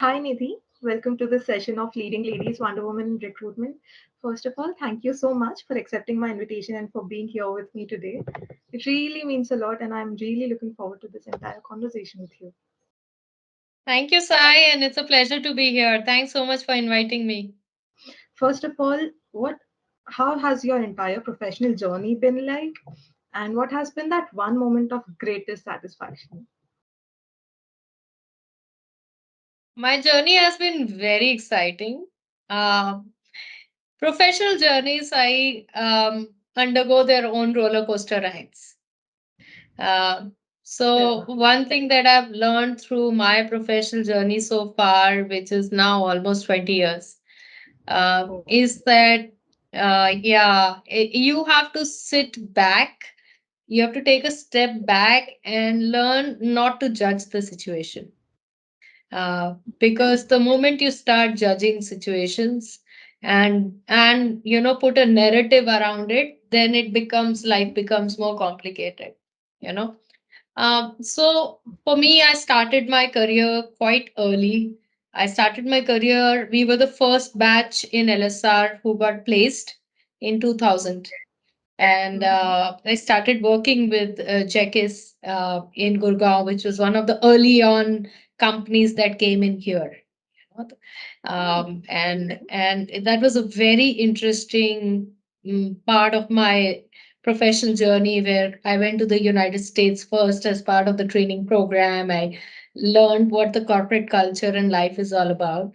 Hi Nidhi, welcome to this session of Leading Ladies Wonder Woman in Recruitment. First of all, thank you so much for accepting my invitation and for being here with me today. It really means a lot, and I'm really looking forward to this entire conversation with you. Thank you, Sai, and it's a pleasure to be here. Thanks so much for inviting me. First of all, how has your entire professional journey been like, and what has been that one moment of greatest satisfaction? My journey has been very exciting. Uh, Professional journeys, I undergo their own roller coaster rides. Uh, Fair so, enough. one thing that I've learned through my professional journey so far, which is now almost 20 years, Oh, is that, you have to sit back. You have to take a step back and learn not to judge the situation. Because the moment you start judging situations and put a narrative around it, then life becomes more complicated. You know, so for me, I started my career quite early. I started my career. We were the first batch in LSR who got placed in 2000, and mhm. I started working with Jekis in Gurgaon, which was one of the early on companies that came in here. Oh, And that was a very interesting part of my professional journey, where I went to the United States first as part of the training program. I learned what the corporate culture and life is all about.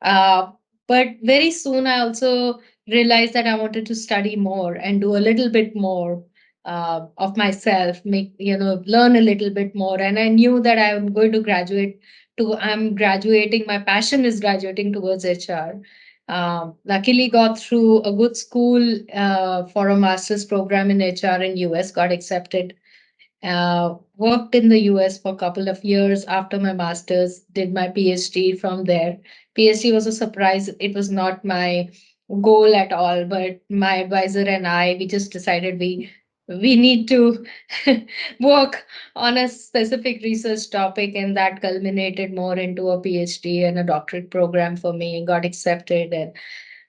uh, but very soon, I also realized that I wanted to study more and do a little bit more of myself, learn a little bit more. And I knew that I'm graduating. My passion is graduating towards HR. Luckily, got through a good school for a master's program in HR in US, got accepted, worked in the US for a couple of years after my master's, did my PhD from there. PhD was a surprise. It was not my goal at all, but my advisor and I, we just decided we need to work on a specific research topic, and that culminated more into a PhD and a doctorate program for me, and got accepted. And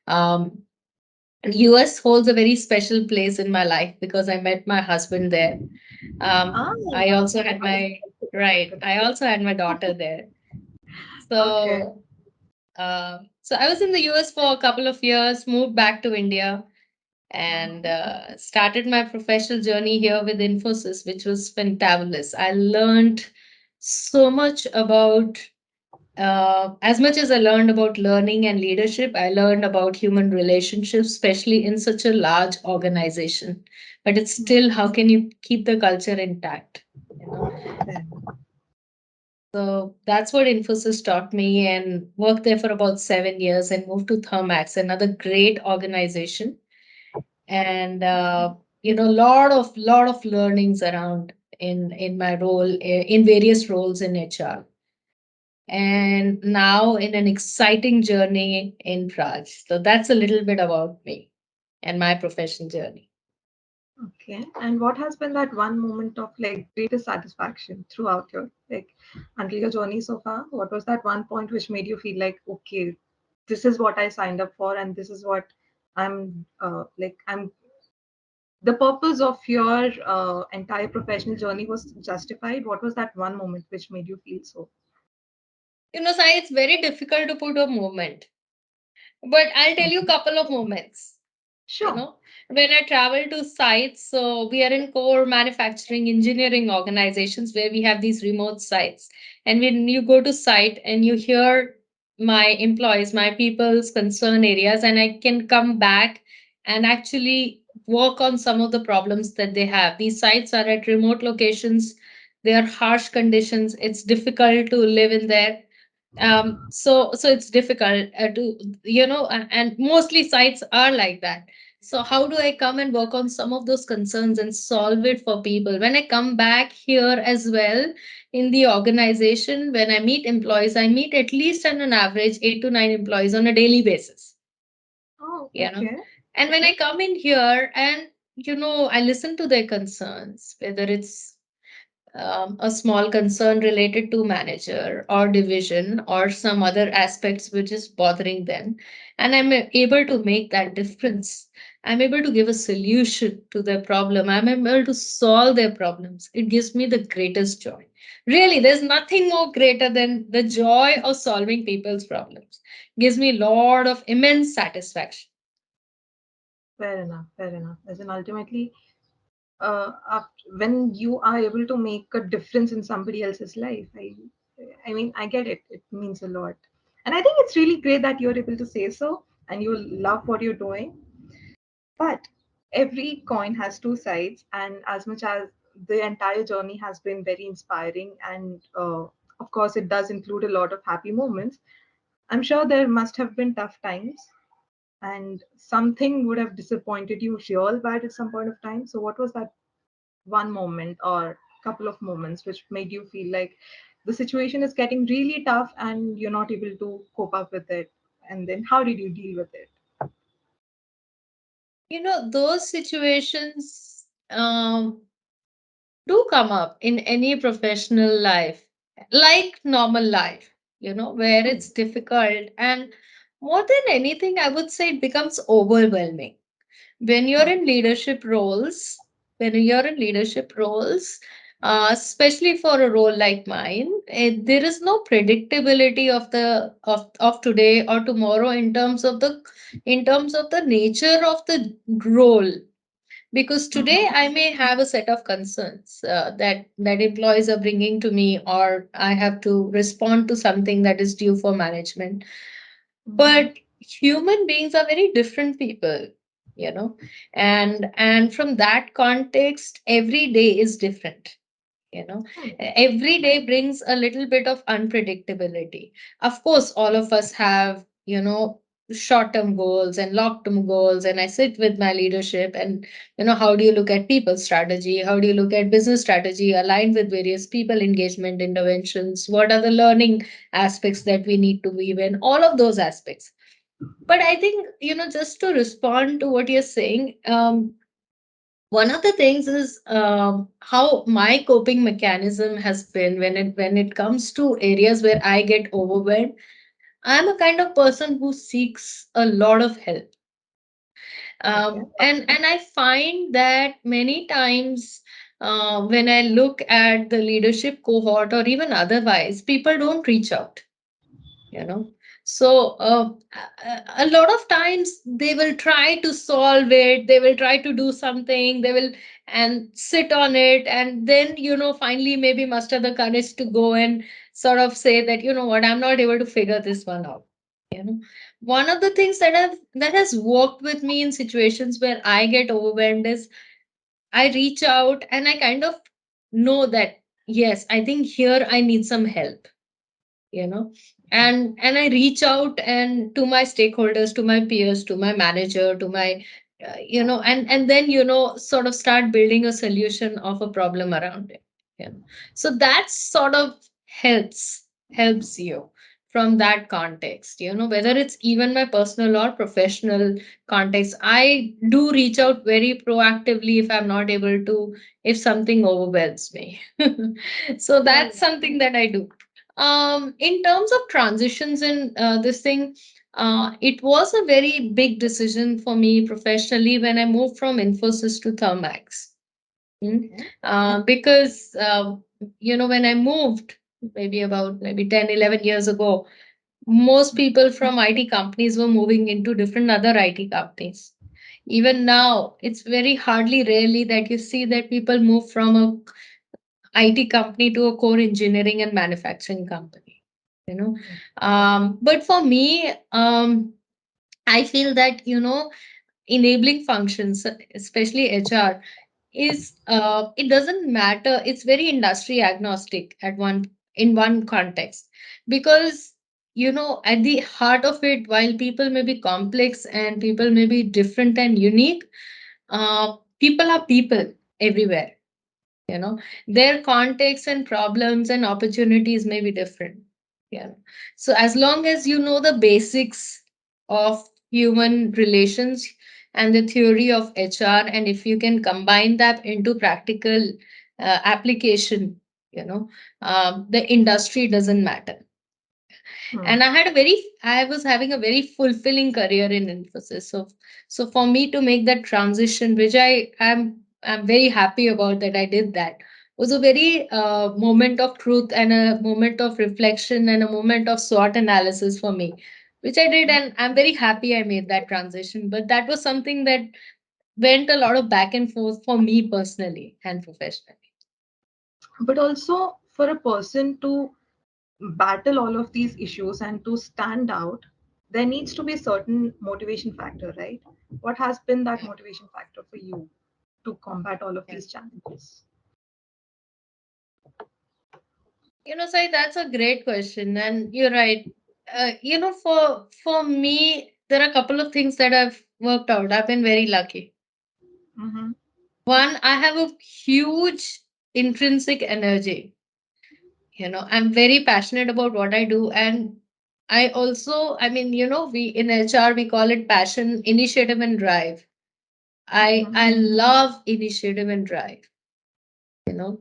um, US holds a very special place in my life because I met my husband there. I also had I was my right. I also had my daughter there. okay. So I was in the US for a couple of years, moved back to India, and started my professional journey here with Infosys, which was fantabulous. I learned so much about, as much as I learned about learning and leadership, I learned about human relationships, especially in such a large organization. But it's still, how can you keep the culture intact? You know, So that's what Infosys taught me, and worked there for about 7 years and moved to Thermax, another great organization. And lot of learnings around in my role, in various roles in HR. And now in an exciting journey in Praj. So that's a little bit about me and my professional journey. Okay. And what has been that one moment of like greatest satisfaction throughout your like until your journey so far? What was that one point which made you feel like, okay, this is what I signed up for, and this is what I'm the purpose of your entire professional journey was justified. What was that one moment which made you feel so? Sai, it's very difficult to put a moment, but I'll tell you a couple of moments. you Sure. know when I travel to sites, so we are in core manufacturing engineering organizations where we have these remote sites, and when you go to site and you hear my employees, my people's concern areas, and I can come back and actually work on some of the problems that they have. These sites are at remote locations, they are harsh conditions, it's difficult to live in there. So it's difficult to, and mostly sites are like that. So how do I come and work on some of those concerns and solve it for people when I come back here as well? In the organization, when I meet employees, I meet at least on an average 8 to 9 employees on a daily basis. Oh, you know okay. and when I come in here and I listen to their concerns, whether it's a small concern related to manager or division or some other aspects which is bothering them, and I'm able to make that difference. I'm able to give a solution to their problem. I'm able to solve their problems. It gives me the greatest joy. Really, there's nothing more greater than the joy of solving people's problems. Gives me a lot of immense satisfaction. Fair enough, fair enough. As in, ultimately, when you are able to make a difference in somebody else's life, I mean, I get it. It means a lot, and I think it's really great that you're able to say so, and you love what you're doing. But every coin has two sides, and as much as the entire journey has been very inspiring, and of course, it does include a lot of happy moments, I'm sure there must have been tough times, and something would have disappointed you real bad at some point of time. So, what was that one moment or couple of moments which made you feel like the situation is getting really tough and you're not able to cope up with it? And then, how did you deal with it? Those situations do come up in any professional life, like normal life, where Hmm. it's difficult. And more than anything, I would say it becomes overwhelming when you're Hmm. in leadership roles. When you're in leadership roles, especially for a role like mine, there is no predictability of today or tomorrow in terms of the nature of the role, because today Hmm. I may have a set of concerns that employees are bringing to me, or I have to respond to something that is due for management. Hmm. But human beings are very different people, you know and from that context, every day is different. you know Hmm. every day brings a little bit of unpredictability. Of course, all of us have short term goals and long term goals, and I sit with my leadership, and how do you look at people strategy, how do you look at business strategy aligned with various people engagement interventions, what are the learning aspects that we need to weave in, all of those aspects. But I think, just to respond to what you're saying, one of the things is how my coping mechanism has been when it comes to areas where I get overwhelmed. I'm a kind of person who seeks a lot of help, Okay. and I find that many times, when I look at the leadership cohort or even otherwise, people don't reach out, you know so a lot of times they will try to solve it, they will try to do something, they will and sit on it, and then finally maybe muster the courage to go and sort of say that, what, I'm not able to figure this one out. you know One of the things that has worked with me in situations where I get overwhelmed is I reach out and I kind of know that, yes, I think here I need some help, you know and I reach out and to my stakeholders, to my peers, to my manager, to my and then sort of start building a solution of a problem around it. So that sort of helps you from that context, whether it's even my personal or professional context. I do reach out very proactively if I'm not able to, if something overwhelms me. So Fair that's enough. something that I do. In terms of transitions in this thing, it was a very big decision for me professionally when I moved from Infosys to Thermax. Mm. Okay. Because when I moved, maybe 10, 11 years ago, most people from IT companies were moving into different other IT companies. Even now, it's very hardly rarely that you see that people move from a IT company to a core engineering and manufacturing company. You know, but for me, I feel that enabling functions, especially HR, is it doesn't matter. It's very industry agnostic in one context, because at the heart of it, while people may be complex and people may be different and unique, people are people everywhere. Their context and problems and opportunities may be different. yeah so as long as you know the basics of human relations and the theory of HR, and if you can combine that into practical application, you know. The industry doesn't matter. Hmm. And I was having a very fulfilling career in Infosys. So for me to make that transition, which I'm very happy about that I did that, was a very moment of truth and a moment of reflection and a moment of SWOT analysis for me, which I did, and I'm very happy I made that transition. But that was something that went a lot of back and forth for me personally and professionally. But also for a person to battle all of these issues and to stand out, there needs to be a certain motivation factor, right? What has been that motivation factor for you to combat all of Yeah. these challenges? Sai, that's a great question, and you're right. For me, there are a couple of things that I've worked out. I've been very lucky. Mm-hmm. One, I have a huge intrinsic energy. I'm very passionate about what I do, and I also, we in HR we call it passion, initiative, and drive. I Mm-hmm. love initiative and drive. you know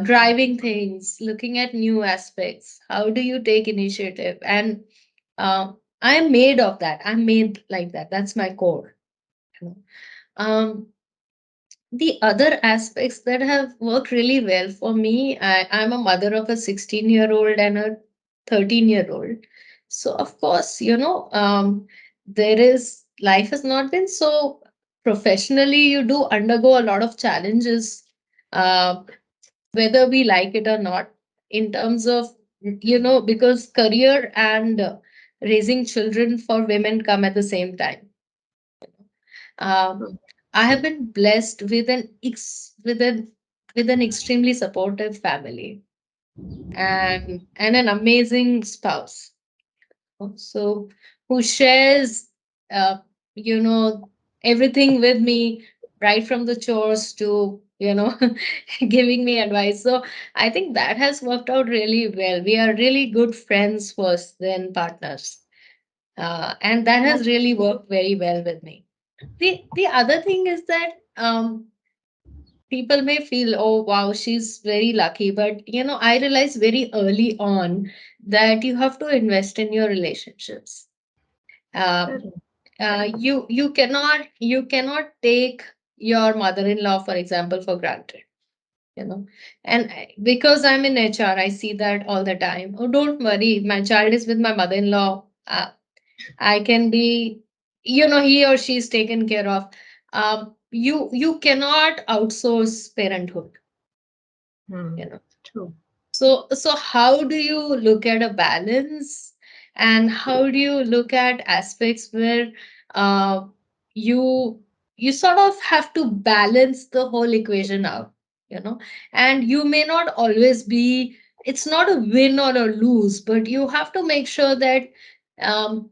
Driving things, looking at new aspects. How do you take initiative? And I'm made of that. I'm made like that. That's my core. you know um the other aspects that have worked really well for me, I'm a mother of a 16-year-old and a 13-year-old. So of course, there is life has not been so professionally. You do undergo a lot of challenges, uh, whether we like it or not, in terms of, because career and raising children for women come at the same time. um, I have been blessed with an extremely supportive family and an amazing spouse, so who shares uh, you know everything with me, right from the chores to giving me advice. So I think that has worked out really well. We are really good friends first, then partners, and that has That's really worked very well with me. The other thing is that people may feel, oh wow, she's very lucky, but I realized very early on that you have to invest in your relationships. um, fair. you cannot take your mother-in-law, for example, for granted. And because I'm in HR, I see that all the time. Oh, don't worry, my child is with my mother-in-law. I can be, he or she is taken care of. You cannot outsource parenthood. Hmm. you know True. so how do you look at a balance, and how do you look at aspects where uh, you you sort of have to balance the whole equation out, and you may not always be, it's not a win or a lose, but you have to make sure that um,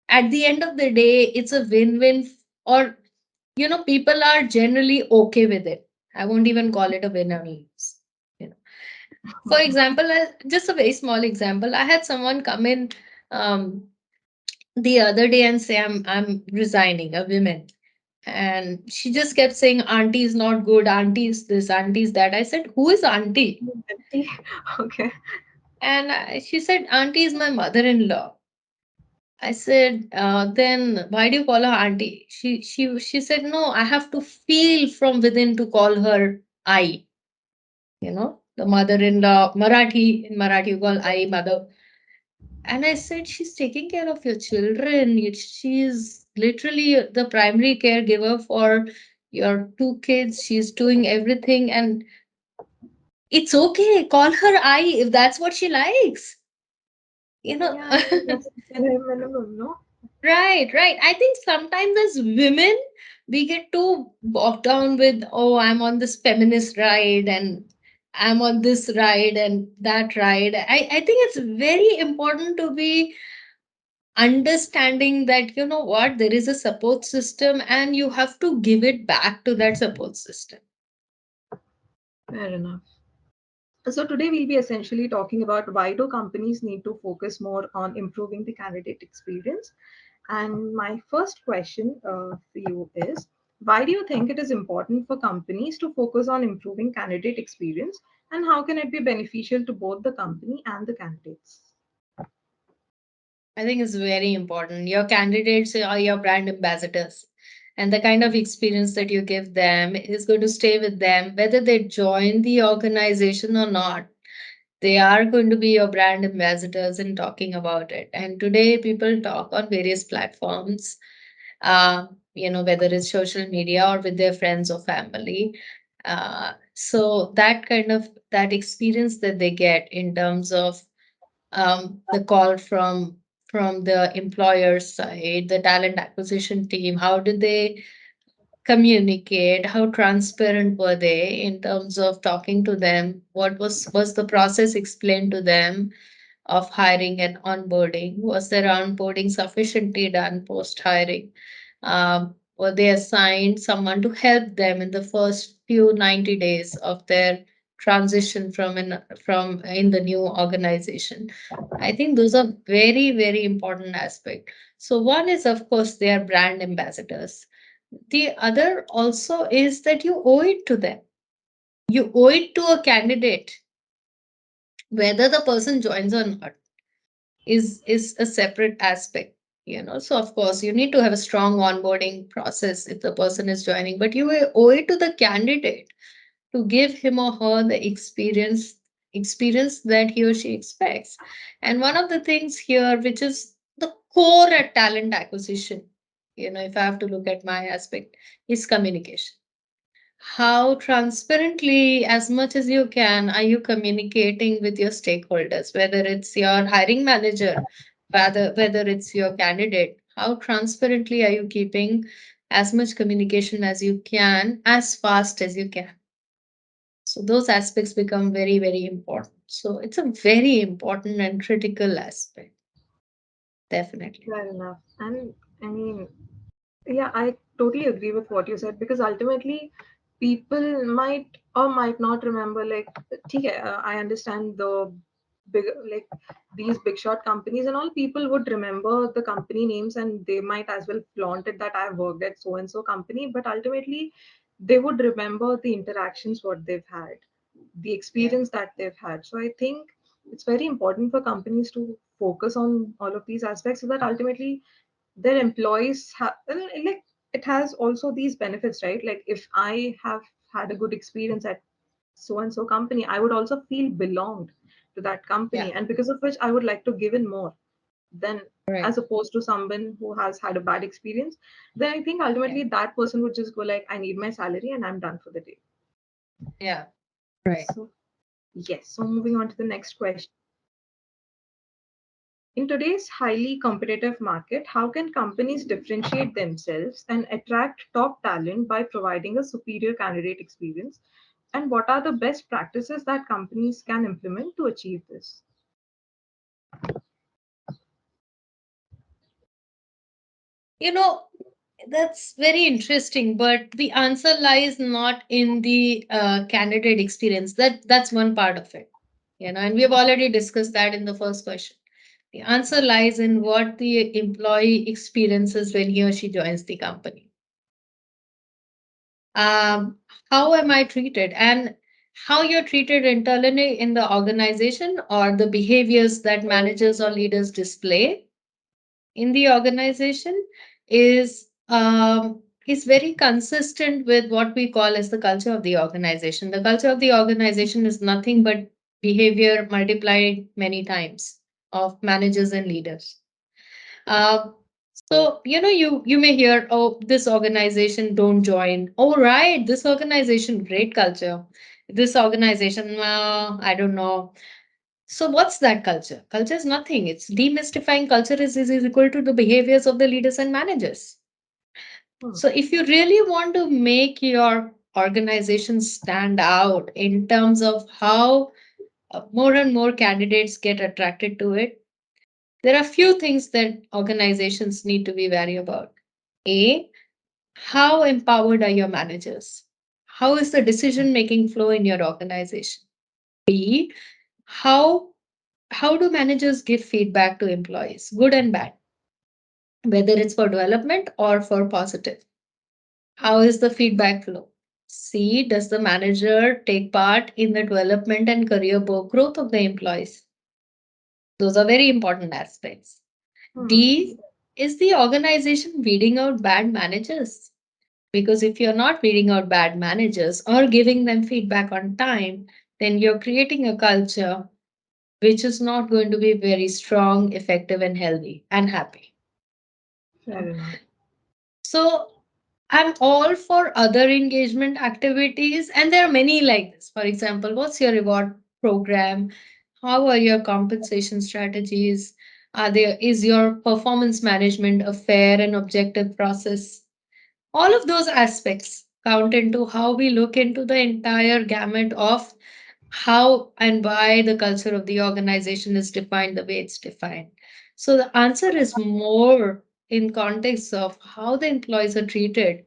at the end of the day it's a win-win, or people are generally okay with it. I won't even call it a win or lose. you know for example, just a very small example, I had someone come in um, the other day and say, I'm resigning, a woman. And she just kept saying, auntie is not good, auntie is this, auntie is that. I said, who is auntie? Okay. And she said, auntie is my mother in law. I said, then why do you call her auntie? She said, no, I have to feel from within to call her I. The mother in law, Marathi, in Marathi, you call I mother. And I said, she's taking care of your children. She's literally the primary caregiver for your two kids. She's doing everything. And it's okay. Call her I if that's what she likes. You know, Yeah, I think that's the bare minimum, no? right, right. I think sometimes as women, we get too bogged down with, oh, I'm on this feminist ride and I'm on this ride and that ride. I think it's very important to be understanding that, what, there is a support system and you have to give it back to that support system. Fair enough. So today we'll be essentially talking about why do companies need to focus more on improving the candidate experience. And my first question for you is, why do you think it is important for companies to focus on improving candidate experience? and how can it be beneficial to both the company and the candidates? I think it's very important. Your candidates are your brand ambassadors. And the kind of experience that you give them is going to stay with them, whether they join the organization or not. They are going to be your brand ambassadors in talking about it. And today, people talk on various platforms, whether it's social media or with their friends or family. So that experience that they get in terms of the call from the employer side, the talent acquisition team, how did they communicate, how transparent were they in terms of talking to them, what was the process explained to them of hiring and onboarding, was their onboarding sufficiently done post hiring, were they assigned someone to help them in the first few 90 days of their transition from in the new organization. I think those are very, very important aspect. So one is, of course, they are brand ambassadors. The other also is that you owe it to them. You owe it to a candidate, whether the person joins or not, is a separate aspect. So of course you need to have a strong onboarding process if the person is joining, but you owe it to the candidate to give him or her the experience that he or she expects. And one of the things here, which is the core at talent acquisition, if I have to look at my aspect, is communication. How transparently, as much as you can, are you communicating with your stakeholders, whether it's your hiring manager, whether it's your candidate? How transparently are you keeping as much communication as you can, as fast as you can? So those aspects become very, very important. So it's a very important and critical aspect, definitely. Fair enough. And I mean, yeah, I totally agree with what you said because ultimately people might or might not remember like okay, I understand the big like these big shot companies and all people would remember the company names and they might as well flaunt it that I've worked at so and so company, but ultimately they would remember the interactions what they've had, the Yeah. experience that they've had. So I think it's very important for companies to focus on all of these aspects so that ultimately their employees have like it has also these benefits, right? Like if I have had a good experience at so and so company, I would also feel belonged to that Yeah. company, and because of which I would like to give in more than Right. as opposed to someone who has had a bad experience. Then I think Yeah. ultimately that person would just go like, I need my salary and I'm done for the day. Yeah. Right. So yes, so moving on to the next question. In today's highly competitive market, how can companies differentiate themselves and attract top talent by providing a superior candidate experience? And what are the best practices that companies can implement to achieve this? You know, that's very interesting, but the answer lies not in the candidate experience. That's one part of it, and we have already discussed that in the first question. The answer lies in what the employee experiences when he or she joins the company. Um, how am I treated, and how you're treated internally in the organization, or the behaviors that managers or leaders display in the organization is very consistent with what we call as the culture of the organization. The culture of the organization is nothing but behavior multiplied many times of managers and leaders. Uh, so you may hear, oh, this organization don't join. Oh, right, this organization great culture. This organization, I don't know. So what's that culture? Culture is nothing. It's demystifying culture is equal to the behaviors of the leaders and managers. Hmm. So if you really want to make your organization stand out in terms of how more and more candidates get attracted to it, there are few things that organizations need to be wary about. A, how empowered are your managers? How is the decision making flow in your organization? B, how how do managers give feedback to employees, good and bad, whether it's for development or for positive? How is the feedback flow? C, does the manager take part in the development and career growth of the employees? Those are very important aspects. Hmm. D, is the organization weeding out bad managers? Because if you're not weeding out bad managers or giving them feedback on time, then you're creating a culture which is not going to be very strong, effective, and healthy and happy. You Fair know? enough. So I'm all for other engagement activities, and there are many like this. For example, what's your reward program? How are your compensation strategies? Is your performance management a fair and objective process? All of those aspects count into how we look into the entire gamut of how and why the culture of the organization is defined the way it's defined. So the answer is more in context of how the employees are treated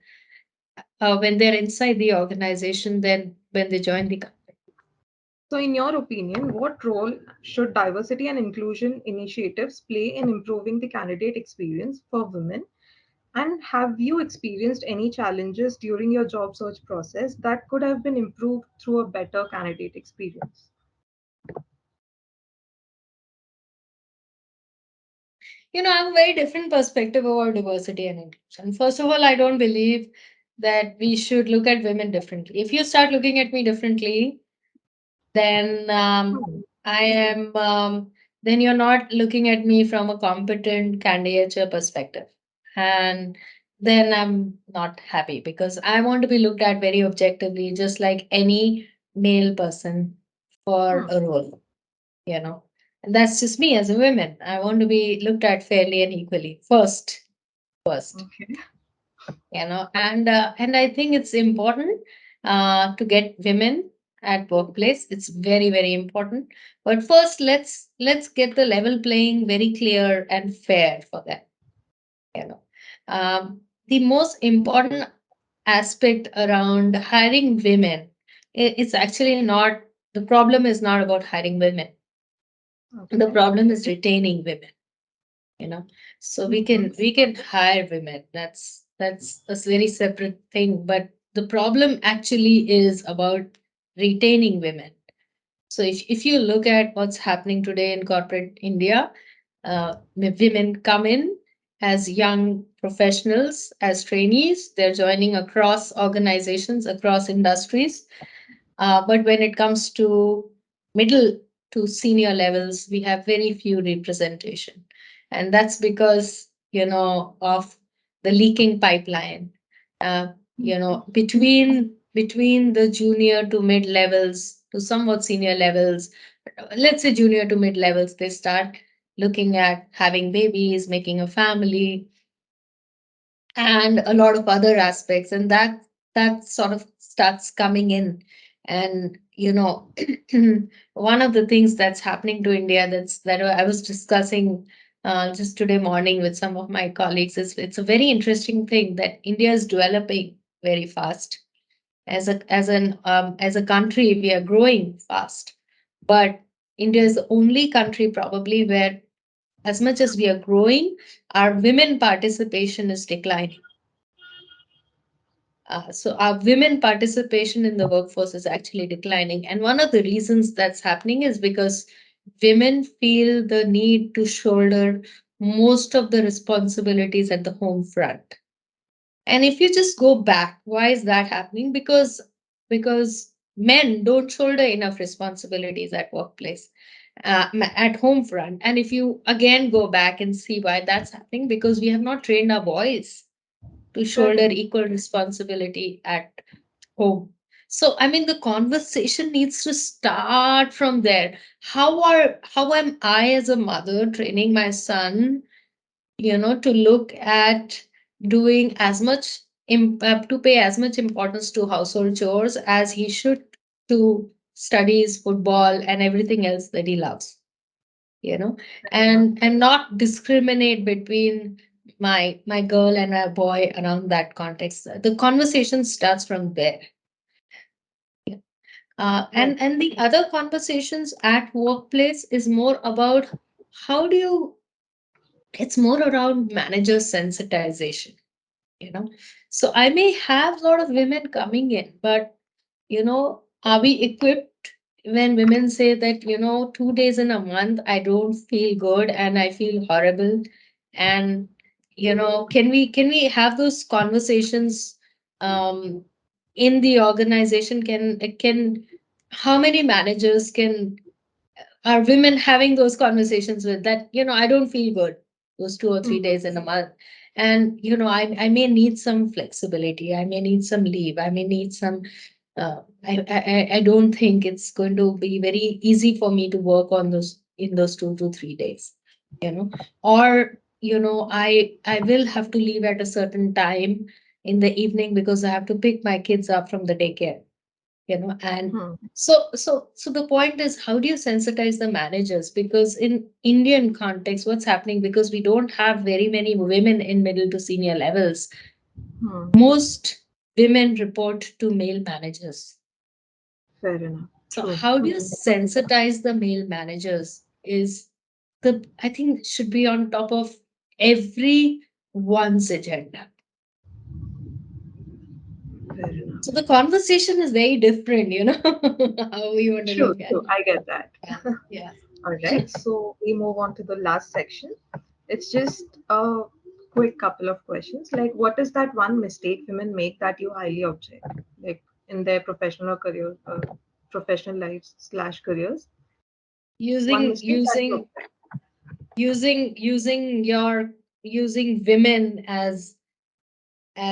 when they're inside the organization than when they join the company. So, in your opinion, what role should diversity and inclusion initiatives play in improving the candidate experience for women? And have you experienced any challenges during your job search process that could have been improved through a better candidate experience? I have a very different perspective about diversity and inclusion. First of all, I don't believe that we should look at women differently. If you start looking at me differently, then Hmm. I am then you're not looking at me from a competent candidature perspective. And then I'm not happy because I want to be looked at very objectively, just like any male person for Hmm. a role, you know. And that's just me as a woman. I want to be looked at fairly and equally first Okay. and I think it's important to get women at workplace. It's very, very important. But first, let's get the level playing very clear and fair for them. you know the most important aspect around hiring women, it's actually not, the problem is not about hiring women. The Okay. problem is retaining women. you know so we Mhm. can we can hire women. That's a very separate thing, but the problem actually is about retaining women. So if you look at what's happening today in corporate India, women come in as young professionals, as trainees. They're joining across organizations, across industries, but when it comes to middle to senior levels, we have very few representation. And that's because, of the leaking pipeline. Between the junior to mid levels to somewhat senior levels, let's say junior to mid levels, they start looking at having babies, making a family, and a lot of other aspects, and that sort of starts coming in. And one of the things that's happening to India, that I was discussing just today morning with some of my colleagues, is it's a very interesting thing that India is developing very fast. As a country, we are growing fast, but India is the only country probably where, as much as we are growing, our women participation is declining. So our women participation in the workforce is actually declining. And one of the reasons that's happening is because women feel the need to shoulder most of the responsibilities at the home front. And if you just go back, why is that happening? Because men don't shoulder enough responsibilities at workplace, at home front. And if you again go back and see why that's happening, because we have not trained our boys to Fair shoulder enough. equal responsibility at home. So I mean the conversation needs to start from there. How am I as a mother training my son, to look at doing as much to pay as much importance to household chores as he should to studies, football, and everything else that he loves, you know Fair enough. and not discriminate between my girl and my boy around that context. The conversation starts from there. Right. And the other conversations at workplace is more about how do you it's more around manager sensitization. you know. So I may have a lot of women coming in, but are we equipped when women say that 2 days in a month I don't feel good and I feel horrible? And can we have those conversations um in the organization? Can how many managers can are women having those conversations with that, I don't feel good those 2 or 3 days in a month, and I may need some flexibility, I may need some leave, I may need some I don't think it's going to be very easy for me to work on those in those 2 to 3 days, you know, or I will have to leave at a certain time in the evening because I have to pick my kids up from the daycare, and Hmm. so the point is, how do you sensitize the managers? Because in Indian context, what's happening, because we don't have very many women in middle to senior levels, Hmm. most women report to male managers. Fair enough. So True. how do We you can definitely do that. sensitize the male managers is the, I think, should be on top of everyone's agenda. Fair enough. So the conversation is very different, how we want to True, look at true. it. I get that. Yeah. Yeah. All right. So we move on to the last section. It's just a quick couple of questions. Like, what is that one mistake women make that you highly object, like in their professional career, professional lives slash careers? One using mistake that you using object. using women as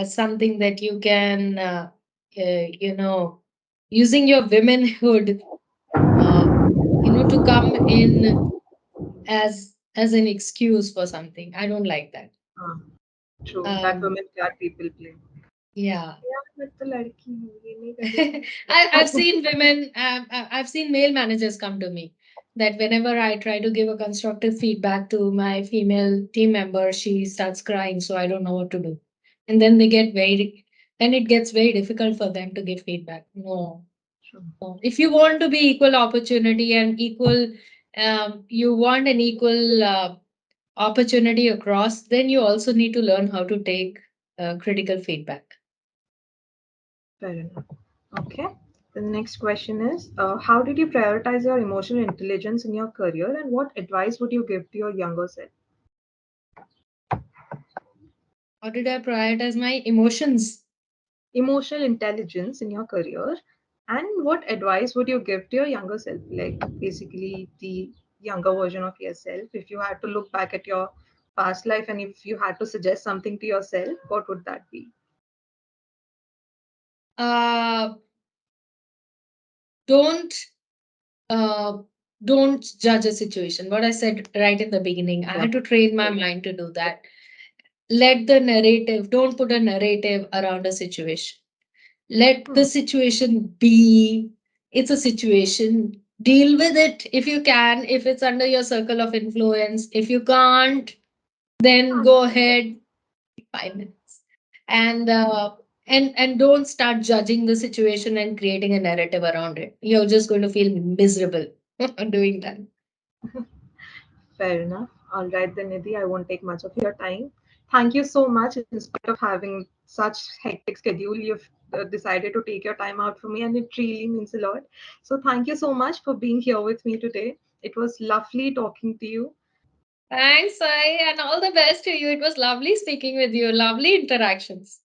something that you can you know using your womanhood uh, to come in as an excuse for something. I don't like that. Ah, true. That um women card people play. yeah. यार मैं तो लड़की हूँ ये नहीं करेगी. I've seen women, I've seen male managers come to me that whenever I try to give a constructive feedback to my female team member, she starts crying, so I don't know what to do. And then it gets very difficult for them to give feedback. No, True. no. If you want to be equal opportunity and you want an equal opportunity across, then you also need to learn how to take critical feedback. Fair enough. Okay. The next question is, how did you prioritize your emotional intelligence in your career, and what advice would you give to your younger self? How did I prioritize my emotions? Emotional intelligence in your career, and what advice would you give to your younger self, like basically the younger version of yourself? If you had to look back at your past life and if you had to suggest something to yourself, what would that be? Uh, don't uh, don't judge a situation. What I said right in the beginning, I Yeah. had to train my mind to do that. Let the narrative, don't put a narrative around a situation. Let Hmm. the situation be. It's a situation. Deal with it if you can, if it's under your circle of influence. If you can't, then Ah, go ahead, 5 minutes, and and don't start judging the situation and creating a narrative around it. You're just going to feel miserable doing that. fair enough. All right, then, Nidhi, I won't take much of your time. Thank you so much. In spite of having such hectic schedule, you've decided to take your time out for me, and it really means a lot. So, thank you so much for being here with me today. It was lovely talking to you. Thanks, Sai, and all the best to you. It was lovely speaking with you. Lovely interactions.